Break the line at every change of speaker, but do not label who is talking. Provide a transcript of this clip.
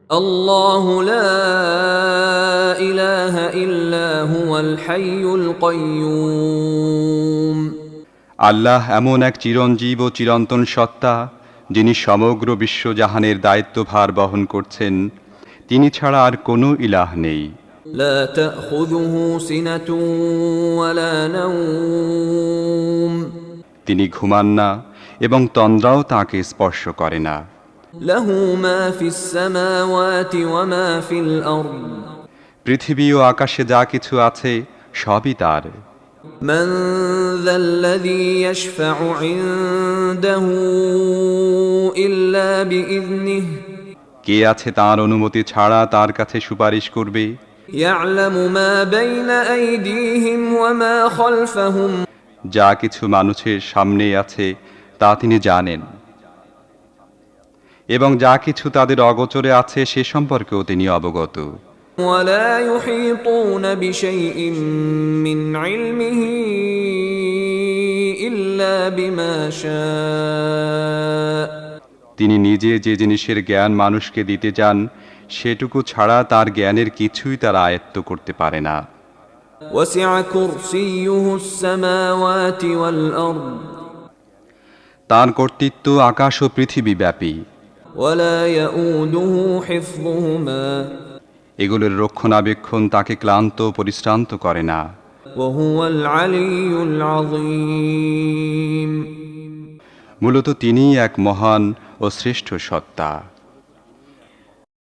الله لا إله إلا هو الحي القيوم
আল্লাহ এমন এক চিরঞ্জীব ও চিরন্তন সত্তা, যিনি সমগ্র বিশ্বজাহানের দায়িত্বভার বহন করছেন। তিনি ছাড়া আর কোনো ইলাহ নেই।
لا تأخذه سنة ولا نوم
তিনি ঘুমান না এবং তন্দ্রাও তাঁকে স্পর্শ করে না।
له ما في السماوات وما في الأرض
পৃথিবী ও আকাশে যা কিছু আছে সবই তার।
من ذا الذي يشفع عنده إلا بإذنه
কে আছে তার অনুমতি ছাড়া তার কাছে সুপারিশ করবে?
يعلم ما بين أيديهم وما خلفهم
যা কিছু মানুষের সামনে আছে তা তিনি জানেন, এবং যা কিছু তাদের অগোচরে আছে সে সম্পর্কেও তিনি অবগত।
ولا يحيطون بشيء من علمه إلا بما شاء
তিনি নিজে যে জিনিসের জ্ঞান মানুষকে দিতে চান সেটুকু ছাড়া তার জ্ঞানের কিছুই তারা আয়ত্ত করতে পারে না।
وسع كرسيه السماوات والأرض
তার কর্তৃত্ব আকাশ ও পৃথিবী ব্যাপী।
ولا يؤوده حفظهما
এগুলোর রক্ষণাবেক্ষণ তাকে ক্লান্ত পরিশ্রান্ত করে না।
وهو العلي العظيم
মূলত তিনিই এক মহান ও শ্রেষ্ঠ সত্তা।